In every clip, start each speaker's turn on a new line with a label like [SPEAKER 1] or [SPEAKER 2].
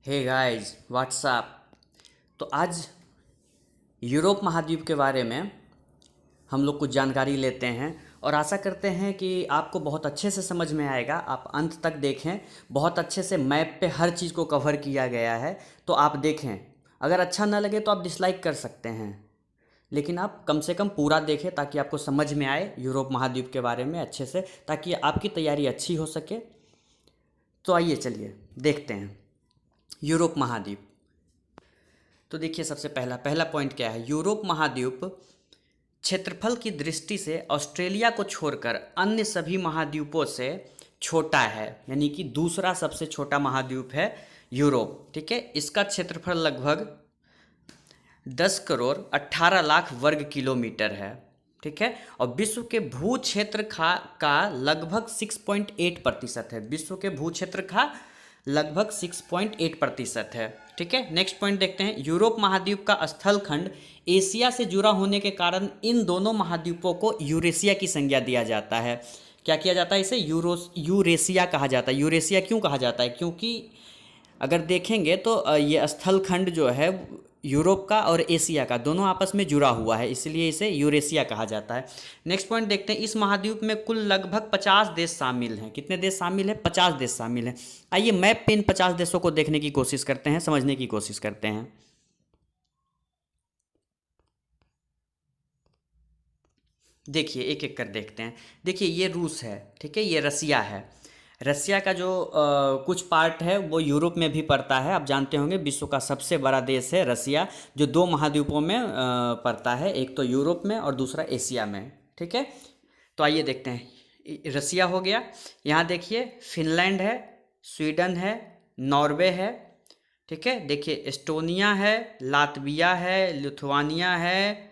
[SPEAKER 1] Hey guys what's up. तो आज Europe महाद्वीप के बारे में हम लोग कुछ जानकारी लेते हैं और आशा करते हैं कि आपको बहुत अच्छे से समझ में आएगा। आप अंत तक देखें, बहुत अच्छे से मैप पे हर चीज़ को कवर किया गया है, तो आप देखें। अगर अच्छा ना लगे तो आप डिसलाइक कर सकते हैं, लेकिन आप कम से कम पूरा देखें ताकि आपको समझ में आए यूरोप महाद्वीप के बारे में अच्छे से, ताकि आपकी तैयारी अच्छी हो सके। तो आइए चलिए देखते हैं यूरोप महाद्वीप। तो देखिए, सबसे पहला पहला पॉइंट क्या है। यूरोप महाद्वीप क्षेत्रफल की दृष्टि से ऑस्ट्रेलिया को छोड़कर अन्य सभी महाद्वीपों से छोटा है, यानी कि दूसरा सबसे छोटा महाद्वीप है यूरोप। ठीक है, इसका क्षेत्रफल लगभग 10 करोड़ 18 लाख वर्ग किलोमीटर है। ठीक है, और विश्व के भू क्षेत्र का लगभग 6.8% है। विश्व के भू क्षेत्र का लगभग 6.8% है। ठीक है, नेक्स्ट पॉइंट देखते हैं। यूरोप महाद्वीप का स्थलखंड एशिया से जुड़ा होने के कारण इन दोनों महाद्वीपों को यूरेशिया की संज्ञा दिया जाता है। क्या किया जाता है? इसे यूरेशिया कहा जाता है। यूरेशिया क्यों कहा जाता है? क्योंकि अगर देखेंगे तो ये स्थलखंड जो है यूरोप का और एशिया का दोनों आपस में जुड़ा हुआ है, इसलिए इसे यूरेशिया कहा जाता है। नेक्स्ट पॉइंट देखते हैं। इस महाद्वीप में कुल लगभग 50 देश शामिल हैं। कितने देश शामिल हैं? 50 देश शामिल हैं। आइए मैप पे इन 50 देशों को देखने की कोशिश करते हैं, समझने की कोशिश करते हैं। देखिए, एक एक कर देखते हैं। देखिए, ये रूस है। ठीक है, ये रसिया है। रसिया का जो कुछ पार्ट है वो यूरोप में भी पड़ता है। आप जानते होंगे विश्व का सबसे बड़ा देश है रसिया, जो दो महाद्वीपों में पड़ता है, एक तो यूरोप में और दूसरा एशिया में। ठीक है, तो आइए देखते हैं। रसिया हो गया। यहाँ देखिए, फिनलैंड है, स्वीडन है, नॉर्वे है। ठीक है, देखिए एस्टोनिया है, लातविया है, लिथुआनिया है,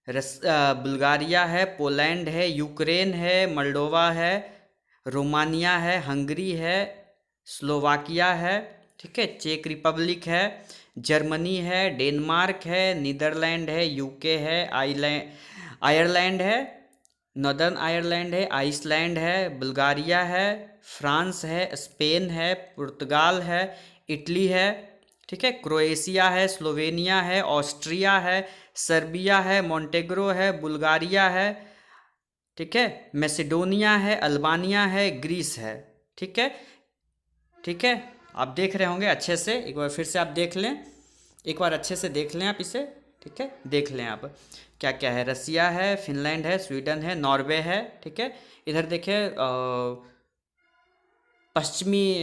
[SPEAKER 1] बुल्गारिया है, पोलैंड है, यूक्रेन है, मोल्डोवा है, रोमानिया है, हंगरी है, स्लोवाकिया है। ठीक है, चेक रिपब्लिक है, जर्मनी है, डेनमार्क है, नीदरलैंड है, यूके है, आयरलैंड है, नॉर्दर्न आयरलैंड है, आइसलैंड है, बुल्गारिया है, फ्रांस है, स्पेन है, पुर्तगाल है, इटली है। ठीक है, क्रोएशिया है, स्लोवेनिया है, ऑस्ट्रिया है, सर्बिया है, मोंटेग्रो है, बुल्गारिया है। ठीक है, मैसेडोनिया है, अल्बानिया है, ग्रीस है। ठीक है, ठीक है, आप देख रहे होंगे अच्छे से। एक बार फिर से आप देख लें, एक बार अच्छे से देख लें आप इसे। ठीक है, देख लें आप क्या क्या है। रसिया है, फिनलैंड है, स्वीडन है, नॉर्वे है। ठीक है, इधर देखिए पश्चिमी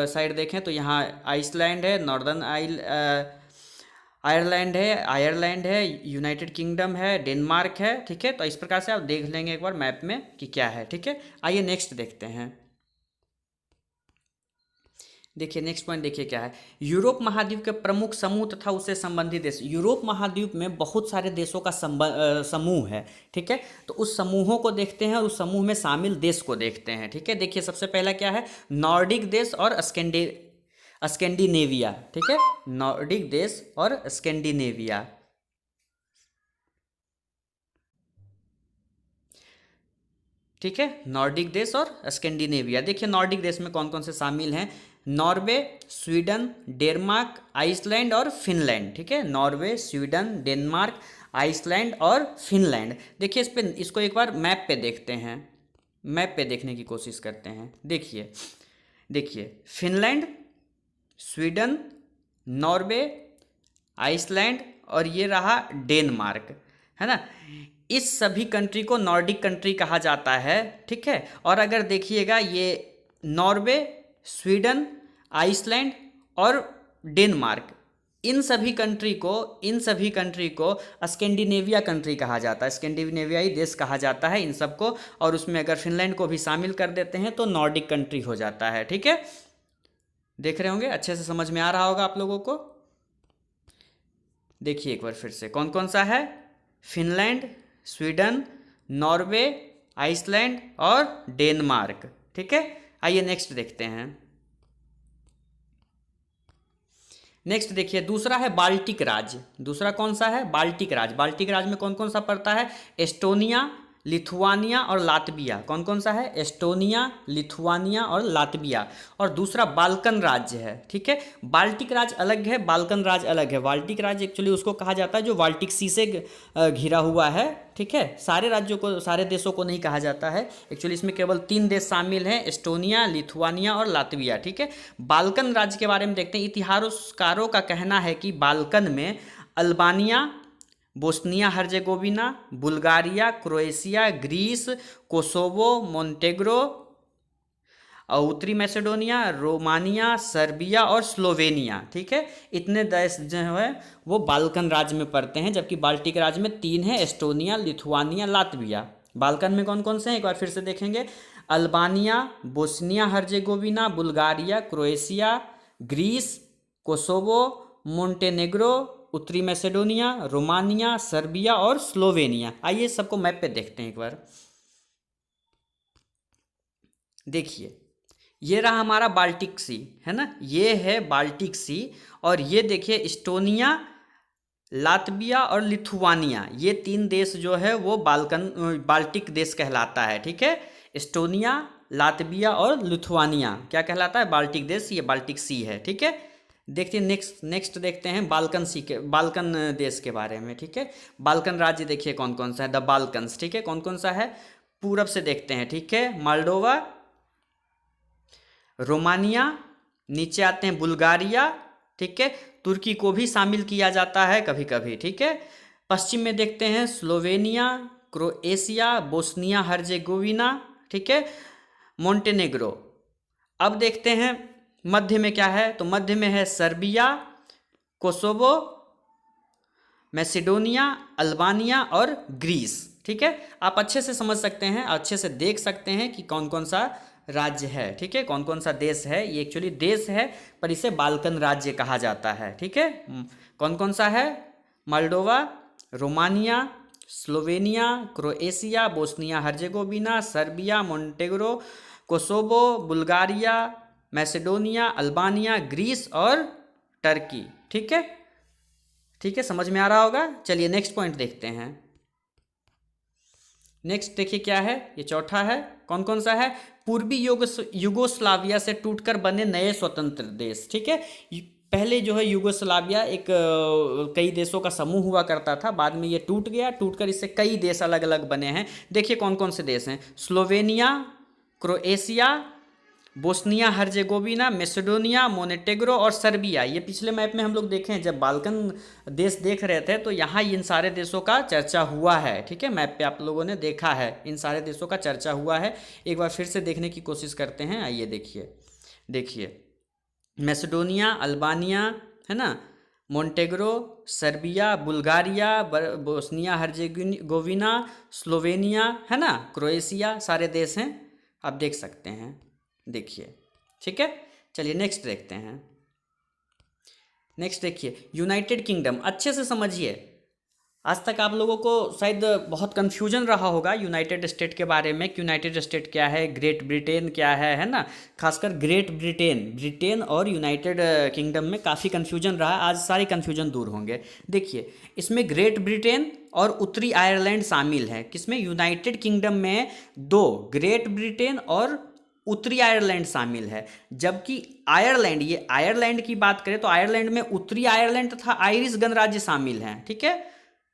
[SPEAKER 1] साइड देखें तो यहाँ आइसलैंड है, नॉर्दर्न आयरलैंड है, यूनाइटेड किंगडम है, डेनमार्क है। ठीक है, तो इस प्रकार से आप देख लेंगे एक बार मैप में कि क्या है। ठीक है, आइए नेक्स्ट देखते हैं। देखिए, नेक्स्ट पॉइंट देखिए क्या है। यूरोप महाद्वीप के प्रमुख समूह तथा उससे संबंधित देश। यूरोप महाद्वीप में बहुत सारे देशों का समूह है। ठीक है, तो उस समूहों को देखते हैं और उस समूह में शामिल देश को देखते हैं। ठीक है, देखिए सबसे पहला क्या है, नॉर्डिक देश और स्कैंडिनेविया। ठीक है, नॉर्डिक देश और स्कैंडिनेविया। ठीक है, नॉर्डिक देश और स्कैंडिनेविया। देखिए नॉर्डिक देश में कौन कौन से शामिल हैं। नॉर्वे, स्वीडन, डेनमार्क, आइसलैंड और फिनलैंड। ठीक है, नॉर्वे, स्वीडन, डेनमार्क, आइसलैंड और फिनलैंड। देखिए इस पे, इसको एक बार मैप पे देखते हैं, मैप पे देखने की कोशिश करते हैं। देखिए देखिए, फिनलैंड, स्वीडन, नॉर्वे, आइसलैंड और ये रहा डेनमार्क, है ना। इस सभी कंट्री को नॉर्डिक कंट्री कहा जाता है। ठीक है, और अगर देखिएगा ये नॉर्वे, स्वीडन, आइसलैंड और डेनमार्क, इन सभी कंट्री को स्कैंडिनेविया कंट्री कहा जाता है, स्कैंडिनेवियाई देश कहा जाता है इन सबको। और उसमें अगर फिनलैंड को भी शामिल कर देते हैं तो नॉर्डिक कंट्री हो जाता है। ठीक है, देख रहे होंगे, अच्छे से समझ में आ रहा होगा आप लोगों को। देखिए एक बार फिर से कौन कौन सा है। फिनलैंड, स्वीडन, नॉर्वे, आइसलैंड और डेनमार्क। ठीक है, आइए नेक्स्ट देखते हैं। नेक्स्ट देखिए, दूसरा है बाल्टिक राज्य। दूसरा कौन सा है? बाल्टिक राज्य। बाल्टिक राज्य में कौन कौन सा पड़ता है? एस्टोनिया, लिथुआनिया और लातविया। कौन कौन सा है? एस्टोनिया, लिथुआनिया और लातविया। और दूसरा बाल्कन राज्य है, ठीक है। बाल्टिक राज्य अलग है, बाल्कन राज्य अलग है। बाल्टिक राज्य एक्चुअली उसको कहा जाता है जो बाल्टिक सी से घिरा हुआ है, ठीक है। सारे राज्यों को, सारे देशों को नहीं कहा जाता है एक्चुअली, इसमें केवल 3 देश शामिल हैं, एस्टोनिया, लिथुआनिया और लातविया, ठीक है। बाल्कन राज्य के बारे में देखते हैं। इतिहासकारों का कहना है कि बाल्कन में Albania, Bosnia Herzegovina, Bulgaria, Croatia, Greece, Kosovo, Montenegro, उत्तरी मैसेडोनिया, रोमानिया, सर्बिया और स्लोवेनिया, ठीक है। इतने देश जो है वो बाल्कन राज्य में पड़ते हैं, जबकि बाल्टिक राज्य में 3 है, एस्टोनिया, लिथुआनिया, लातविया। बाल्कन में कौन कौन से हैं एक बार फिर से देखेंगे। Albania, Bosnia Herzegovina, Bulgaria, Croatia, Greece, Kosovo, Montenegro, उत्तरी मैसेडोनिया, रोमानिया, सर्बिया और स्लोवेनिया। आइए सबको मैप पे देखते हैं एक बार। देखिए ये रहा हमारा बाल्टिक सी, है ना, ये है बाल्टिक सी। और ये देखिए इस्टोनिया, लातविया और लिथुआनिया, ये 3 देश जो है वो बाल्टिक देश कहलाता है, ठीक है। इस्टोनिया, लातविया और लिथुआनिया क्या कहलाता है? बाल्टिक देश। ये बाल्टिक सी है, ठीक है। देखते हैं नेक्स्ट देखते हैं बाल्कन देश के बारे में, ठीक है। बाल्कन राज्य देखिए कौन कौन सा है, द बाल्कन्स, ठीक है। कौन कौन सा है? पूरब से देखते हैं, ठीक है। मोल्डोवा, रोमानिया, नीचे आते हैं बुल्गारिया, ठीक है। तुर्की को भी शामिल किया जाता है कभी कभी, ठीक है। पश्चिम में देखते हैं स्लोवेनिया, क्रोएशिया, बोस्निया हर्जेगोविना, ठीक है, मोंटेनेग्रो। अब देखते हैं मध्य में क्या है, तो मध्य में है सर्बिया, कोसोवो, मैसेडोनिया, अल्बानिया और ग्रीस, ठीक है। आप अच्छे से समझ सकते हैं, अच्छे से देख सकते हैं कि कौन कौन सा राज्य है, ठीक है, कौन कौन सा देश है। ये एक्चुअली देश है पर इसे बाल्कन राज्य कहा जाता है, ठीक है। कौन कौन सा है? Moldova, Romania, Slovenia, Croatia, Bosnia Herzegovina, Serbia, Montenegro, Kosovo, Bulgaria, Macedonia, Albania, Greece और टर्की, ठीक है। ठीक है, समझ में आ रहा होगा। चलिए नेक्स्ट पॉइंट देखते हैं। नेक्स्ट देखिए क्या है, ये चौथा है। कौन कौन सा है? पूर्वी युगोस्लाविया से टूटकर बने नए स्वतंत्र देश, ठीक है। पहले जो है युगोस्लाविया एक कई देशों का समूह हुआ करता था, बाद में ये टूट गया, टूटकर इससे कई देश अलग अलग बने हैं। देखिए कौन कौन से देश हैं। Slovenia, Croatia, Bosnia Herzegovina, Macedonia, Montenegro और सर्बिया। ये पिछले मैप में हम लोग देखे हैं, जब बाल्कन देश देख रहे थे तो यहाँ इन सारे देशों का चर्चा हुआ है, ठीक है। मैप पे आप लोगों ने देखा है, इन सारे देशों का चर्चा हुआ है। एक बार फिर से देखने की कोशिश करते हैं। आइए देखिए मैसेडोनिया, अल्बानिया, है ना, Montenegro, Serbia, Bulgaria, Bosnia Herzegovina, Slovenia, है ना, क्रोएशिया, सारे देश हैं, आप देख सकते हैं। देखिए, ठीक है। चलिए नेक्स्ट देखते हैं। नेक्स्ट देखिए यूनाइटेड किंगडम। अच्छे से समझिए, आज तक आप लोगों को शायद बहुत कन्फ्यूजन रहा होगा यूनाइटेड स्टेट के बारे में कि यूनाइटेड स्टेट क्या है, ग्रेट ब्रिटेन क्या है ना। खासकर ग्रेट ब्रिटेन और यूनाइटेड किंगडम में काफ़ी कन्फ्यूजन रहा। आज सारे कन्फ्यूजन दूर होंगे। देखिए इसमें ग्रेट ब्रिटेन और उत्तरी आयरलैंड शामिल है। किसमें? यूनाइटेड किंगडम में 2 ग्रेट ब्रिटेन और उत्तरी आयरलैंड शामिल है। जबकि आयरलैंड, ये आयरलैंड की बात करें तो आयरलैंड में उत्तरी आयरलैंड तथा आयरिश गणराज्य शामिल हैं, ठीक है।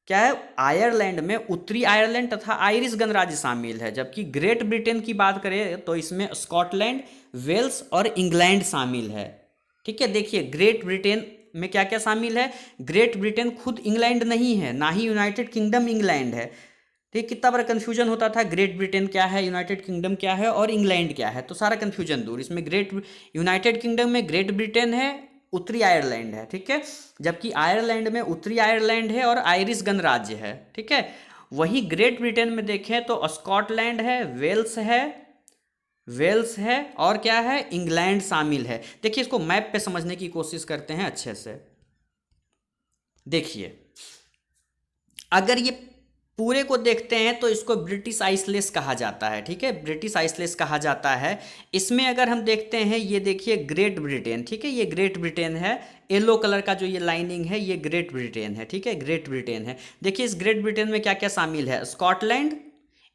[SPEAKER 1] क्या है? आयरलैंड में उत्तरी आयरलैंड तथा आयरिश गणराज्य शामिल है। जबकि ग्रेट ब्रिटेन की बात करें तो इसमें स्कॉटलैंड, वेल्स और इंग्लैंड शामिल है, ठीक है। देखिए ग्रेट ब्रिटेन में क्या क्या शामिल है। ग्रेट ब्रिटेन खुद इंग्लैंड नहीं है, ना ही यूनाइटेड किंगडम इंग्लैंड है। ठीक, कितना बड़ा कन्फ्यूजन होता था, ग्रेट ब्रिटेन क्या है, यूनाइटेड किंगडम क्या है और इंग्लैंड क्या है। तो सारा कन्फ्यूजन दूर। इसमें यूनाइटेड किंगडम में ग्रेट ब्रिटेन है, उत्तरी आयरलैंड है, ठीक है। जबकि आयरलैंड में उत्तरी आयरलैंड है और आयरिश गणराज्य है, ठीक है। वही ग्रेट ब्रिटेन में देखें तो स्कॉटलैंड है, वेल्स है और क्या है, इंग्लैंड शामिल है। देखिए इसको मैप पे समझने की कोशिश करते हैं अच्छे से। देखिए अगर ये पूरे को देखते हैं तो इसको ब्रिटिश आइसलेस कहा जाता है, ठीक है, ब्रिटिश आइसलेस कहा जाता है। इसमें अगर हम देखते हैं, ये देखिए ग्रेट ब्रिटेन, ठीक है, ये ग्रेट ब्रिटेन है। येलो कलर का जो ये लाइनिंग है ये ग्रेट ब्रिटेन है, ठीक है, ग्रेट ब्रिटेन है। देखिए इस ग्रेट ब्रिटेन में क्या क्या शामिल है। स्कॉटलैंड,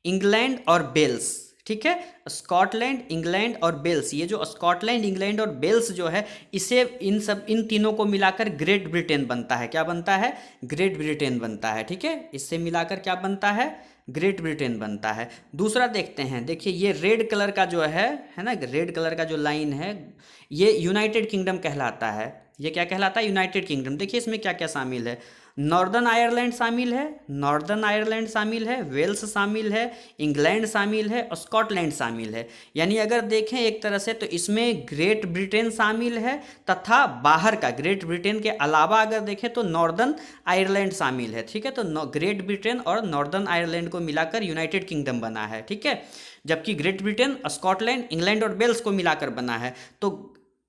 [SPEAKER 1] इंग्लैंड और वेल्स, ठीक है, स्कॉटलैंड, इंग्लैंड और वेल्स, ये जो स्कॉटलैंड, इंग्लैंड और वेल्स जो है, इसे इन तीनों को मिलाकर ग्रेट ब्रिटेन बनता है। क्या बनता है? ग्रेट ब्रिटेन बनता है, ठीक है, इससे मिलाकर क्या बनता है? ग्रेट ब्रिटेन बनता है। दूसरा देखते हैं, देखिए ये रेड कलर का जो है ना, रेड कलर का जो लाइन है, ये यूनाइटेड किंगडम कहलाता है। ये क्या कहलाता है? United kingdom. देखिए इसमें क्या क्या शामिल है, नॉर्दर्न आयरलैंड शामिल है, नॉर्दर्न आयरलैंड शामिल है, वेल्स शामिल है, इंग्लैंड शामिल है और स्कॉटलैंड शामिल है। यानी अगर देखें एक तरह से तो इसमें ग्रेट ब्रिटेन शामिल है, तथा बाहर का, ग्रेट ब्रिटेन के अलावा अगर देखें तो नॉर्दर्न आयरलैंड शामिल है, ठीक है। तो ग्रेट ब्रिटेन और नॉर्दर्न आयरलैंड को मिलाकर यूनाइटेड किंगडम बना है, ठीक है। जबकि ग्रेट ब्रिटेन, स्कॉटलैंड, इंग्लैंड और वेल्स को मिलाकर बना है। तो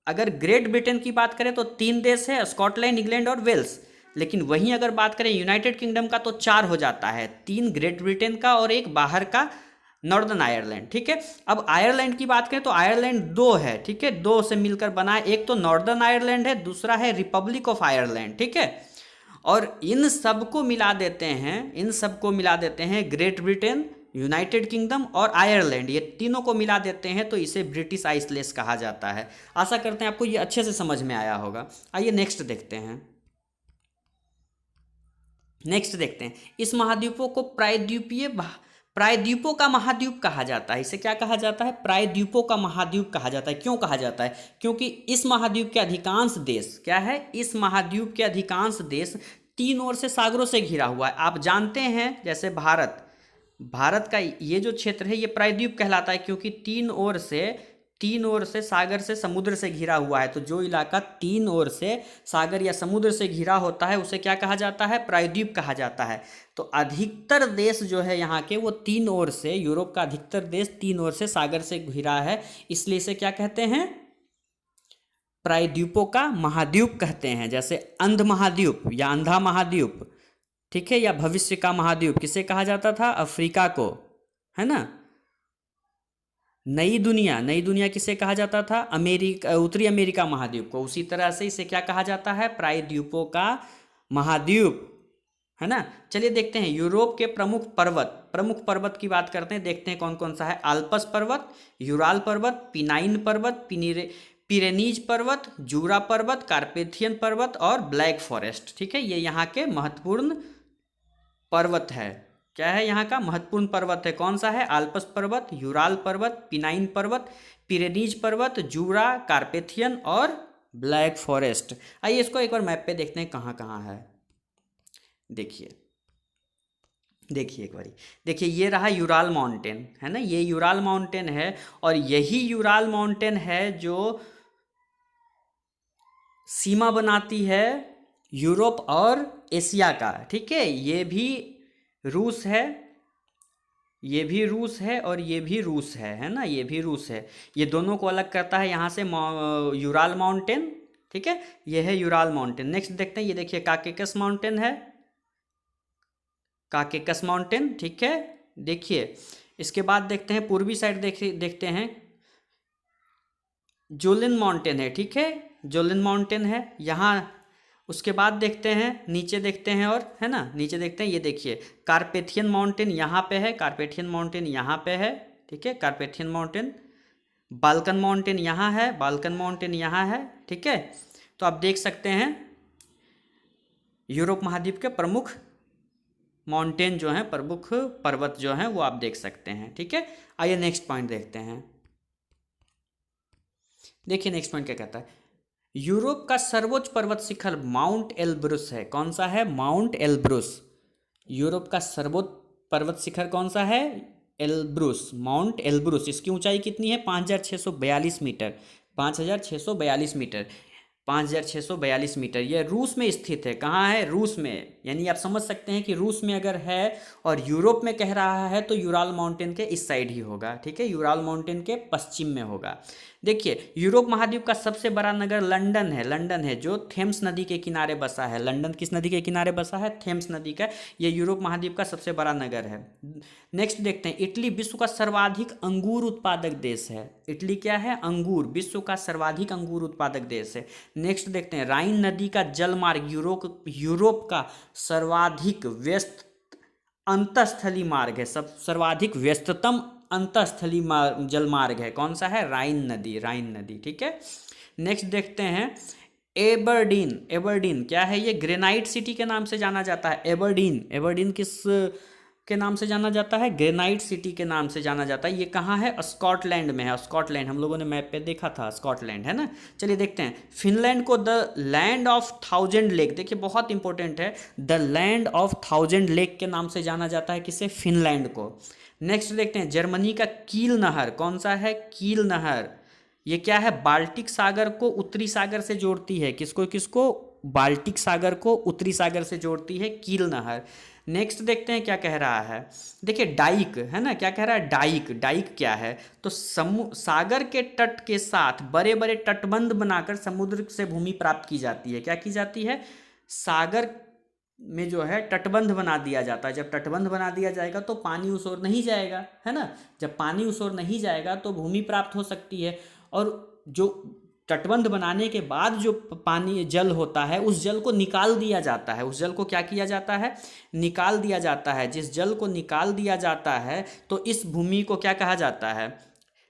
[SPEAKER 1] अगर ग्रेट ब्रिटेन की बात करें तो 3 देश है, स्कॉटलैंड, इंग्लैंड और वेल्स। लेकिन वहीं अगर बात करें यूनाइटेड किंगडम का तो 4 हो जाता है, 3 ग्रेट ब्रिटेन का और एक बाहर का नॉर्दर्न आयरलैंड, ठीक है। अब आयरलैंड की बात करें तो आयरलैंड 2 है, ठीक है, 2 से मिलकर बना है। एक तो नॉर्दर्न आयरलैंड है, दूसरा है रिपब्लिक ऑफ आयरलैंड, ठीक है। और इन सबको मिला देते हैं, इन सबको मिला देते हैं ग्रेट ब्रिटेन, यूनाइटेड किंगडम और आयरलैंड, ये तीनों को मिला देते हैं तो इसे ब्रिटिश आइसलेस कहा जाता है। आशा करते हैं आपको ये अच्छे से समझ में आया होगा। आइए नेक्स्ट देखते हैं। नेक्स्ट देखते हैं, इस महाद्वीपों को प्रायद्वीपों का महाद्वीप कहा जाता है। इसे क्या कहा जाता है? प्रायद्वीपों का महाद्वीप कहा जाता है। क्यों कहा जाता है? क्योंकि इस महाद्वीप के अधिकांश देश, क्या है, इस महाद्वीप के अधिकांश देश 3 ओर से सागरों से घिरा हुआ है। आप जानते हैं जैसे भारत का ये जो क्षेत्र है ये प्रायद्वीप कहलाता है, क्योंकि 3 ओर से सागर से समुद्र से घिरा हुआ है। तो जो इलाका 3 ओर से सागर या समुद्र से घिरा होता है उसे क्या कहा जाता है? प्रायद्वीप कहा जाता है। तो अधिकतर देश जो है यहाँ के वो 3 ओर से, यूरोप का अधिकतर देश 3 ओर से सागर से घिरा है, इसलिए इसे क्या कहते हैं? प्रायद्वीपों का महाद्वीप कहते हैं। जैसे अंध महाद्वीप या अंधा महाद्वीप, ठीक है, या भविष्य का महाद्वीप किसे कहा जाता था? अफ्रीका को, है ना। नई दुनिया किसे कहा जाता था? उत्तरी अमेरिका महाद्वीप को। उसी तरह से इसे क्या कहा जाता है? प्रायद्वीपों का महाद्वीप, है ना। चलिए देखते हैं यूरोप के प्रमुख पर्वत की बात करते हैं, देखते हैं कौन कौन सा है। आल्प्स पर्वत, यूराल पर्वत, पिनाइन पर्वत, पिरेनीज पर्वत, जूरा पर्वत, कार्पेथियन पर्वत और ब्लैक फॉरेस्ट, ठीक है। ये यहाँ के महत्वपूर्ण पर्वत है। क्या है यहाँ का महत्वपूर्ण पर्वत है? कौन सा है? आल्प्स पर्वत, यूराल पर्वत, पिनाइन पर्वत, पिरेनीज पर्वत, जूरा, कार्पेथियन और ब्लैक फॉरेस्ट। आइए इसको एक बार मैप पे देखते हैं कहाँ कहाँ है। देखिए एक बारी देखिए, ये रहा यूराल माउंटेन, है ना, ये यूराल माउंटेन है। और यही यूराल माउंटेन है जो सीमा बनाती है यूरोप और एशिया का, ठीक है। ये भी रूस है, ये भी रूस है और ये भी रूस है ना, ये भी रूस है। ये दोनों को अलग करता है यहाँ से यूराल माउंटेन, ठीक है, ये है यूराल माउंटेन। नेक्स्ट देखते हैं, ये देखिए काकेकस माउंटेन है, काकेकस माउंटेन, ठीक है। देखिए इसके बाद देखते हैं पूर्वी साइड, देखते हैं जोलिन माउंटेन है, ठीक है, जोलिन माउंटेन है यहाँ। उसके बाद देखते हैं नीचे, देखते हैं और, है ना, नीचे देखते हैं, ये देखिए कार्पेथियन माउंटेन यहाँ पे है, कार्पेथियन माउंटेन यहाँ पे है, ठीक है, कार्पेथियन माउंटेन। बाल्कन माउंटेन यहाँ है, बाल्कन माउंटेन यहाँ है, ठीक है। तो आप देख सकते हैं यूरोप महाद्वीप के प्रमुख माउंटेन जो हैं, प्रमुख पर्वत जो हैं वो आप देख सकते हैं, ठीक है। आइए नेक्स्ट पॉइंट देखते हैं। देखिए नेक्स्ट पॉइंट क्या कहता है, यूरोप का सर्वोच्च पर्वत शिखर माउंट एल्ब्रुस है। कौन सा है? Mount Elbrus. यूरोप का सर्वोच्च पर्वत शिखर कौन सा है? Elbrus, mount Elbrus. इसकी ऊंचाई कितनी है? 5642 मीटर, 5642 मीटर, 5642 मीटर। यह रूस में स्थित है। कहाँ है? रूस में। यानी आप समझ सकते हैं कि रूस में अगर है और यूरोप में कह रहा है तो यूराल माउंटेन के इस साइड ही होगा, ठीक है, यूराल माउंटेन के पश्चिम में होगा। देखिए यूरोप महाद्वीप का सबसे बड़ा नगर लंदन है, जो थेम्स नदी के किनारे बसा है। लंदन किस नदी के किनारे बसा है? थेम्स नदी का। ये यूरोप महाद्वीप का सबसे बड़ा नगर है। नेक्स्ट देखते हैं, इटली विश्व का सर्वाधिक अंगूर उत्पादक देश है। इटली क्या है? अंगूर, विश्व का सर्वाधिक अंगूर उत्पादक देश है। नेक्स्ट देखते हैं, राइन नदी का जलमार्ग यूरोप का सर्वाधिक व्यस्त अंतःस्थली मार्ग है, सब सर्वाधिक व्यस्ततम अंतःस्थली जल मार्ग है, कौन सा है? राइन नदी, राइन नदी, ठीक है। नेक्स्ट देखते हैं एबरडीन। एबरडीन क्या है? ये ग्रेनाइट सिटी के नाम से जाना जाता है। एबरडीन, एबरडीन किस के नाम से जाना जाता है? ग्रेनाइट सिटी के नाम से जाना जाता है। ये कहाँ है? स्कॉटलैंड में है। स्कॉटलैंड हम लोगों ने मैप पे देखा था, स्कॉटलैंड है ना। चलिए देखते हैं, फिनलैंड को द लैंड ऑफ 1000 लेक, देखिए बहुत इंपॉर्टेंट है, द लैंड ऑफ 1000 लेक के नाम से जाना जाता है, किसे? फिनलैंड को। नेक्स्ट देखते हैं जर्मनी का कील नहर, कौन सा है? कील नहर। ये क्या है? बाल्टिक सागर को उत्तरी सागर से जोड़ती है, किसको किसको? बाल्टिक सागर को उत्तरी सागर से जोड़ती है कील नहर। नेक्स्ट देखते हैं क्या कह रहा है, देखिए डाइक है ना, क्या कह रहा है? डाइक। डाइक क्या है? तो सागर के तट के साथ बड़े बड़े तटबंध बनाकर समुद्र से भूमि प्राप्त की जाती है। क्या की जाती है? सागर में जो है तटबंध बना दिया जाता है। जब तटबंध बना दिया जाएगा तो पानी उस ओर नहीं जाएगा, है ना। जब पानी उस ओर नहीं जाएगा तो भूमि प्राप्त हो सकती है। और जो तटबंध बनाने के बाद जो पानी जल होता है, उस जल को निकाल दिया जाता है। उस जल को क्या किया जाता है? निकाल दिया जाता है। जिस जल को निकाल दिया जाता है तो इस भूमि को क्या कहा जाता है?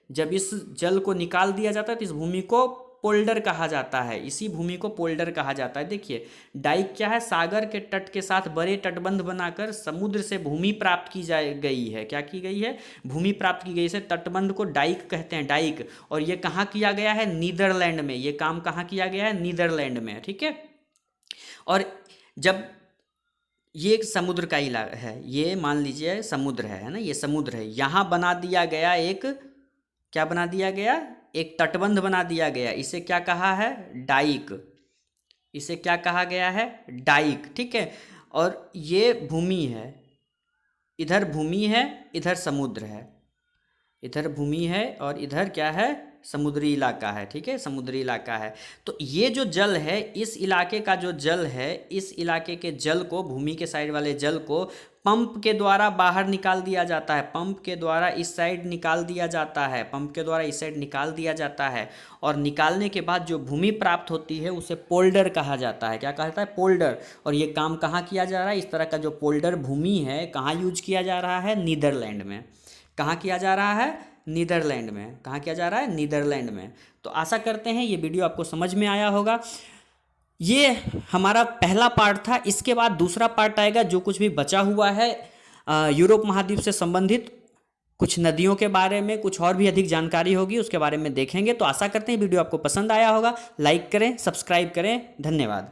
[SPEAKER 1] जब इस जल को निकाल दिया जाता है तो इस भूमि को पोल्डर कहा जाता है। इसी भूमि को पोल्डर कहा जाता है। देखिए डाइक क्या है? सागर के तट के साथ बड़े तटबंध बनाकर समुद्र से भूमि प्राप्त की जा गई है। क्या की गई है? भूमि प्राप्त की गई। इसे तटबंध को डाइक कहते हैं, डाइक। और ये कहाँ किया गया है? नीदरलैंड में। ये काम कहाँ किया गया है? नीदरलैंड में, ठीक है। और जब ये एक समुद्र का इलाका है, ये मान लीजिए समुद्र है ना, ये समुद्र है, यहाँ बना दिया गया एक, क्या बना दिया गया? एक तटबंध बना दिया गया। इसे क्या कहा है? डाइक। इसे क्या कहा गया है? डाइक, ठीक है। और ये भूमि है, इधर भूमि है, इधर समुद्र है। इधर भूमि है और इधर क्या है? समुद्री इलाका है, ठीक है, समुद्री इलाका है। तो ये जो जल है, इस इलाके का जो जल है, इस इलाके के जल को, भूमि के साइड वाले जल को पंप के द्वारा बाहर निकाल दिया जाता है। पंप के द्वारा इस साइड निकाल दिया जाता है, पंप के द्वारा इस साइड निकाल दिया जाता है। और निकालने के बाद जो भूमि प्राप्त होती है उसे पोल्डर कहा जाता है। क्या कहा जाता है? पोल्डर। और ये काम कहाँ किया जा रहा है? इस तरह का जो पोल्डर भूमि है, कहाँ यूज किया जा रहा है? नीदरलैंड में। कहाँ किया जा रहा है? नीदरलैंड में। कहाँ किया जा रहा है? नीदरलैंड में। तो आशा करते हैं ये वीडियो आपको समझ में आया होगा। ये हमारा पहला पार्ट था। इसके बाद दूसरा पार्ट आएगा, जो कुछ भी बचा हुआ है यूरोप महाद्वीप से संबंधित कुछ नदियों के बारे में, कुछ और भी अधिक जानकारी होगी, उसके बारे में देखेंगे। तो आशा करते हैं वीडियो आपको पसंद आया होगा। लाइक करें, सब्सक्राइब करें। धन्यवाद।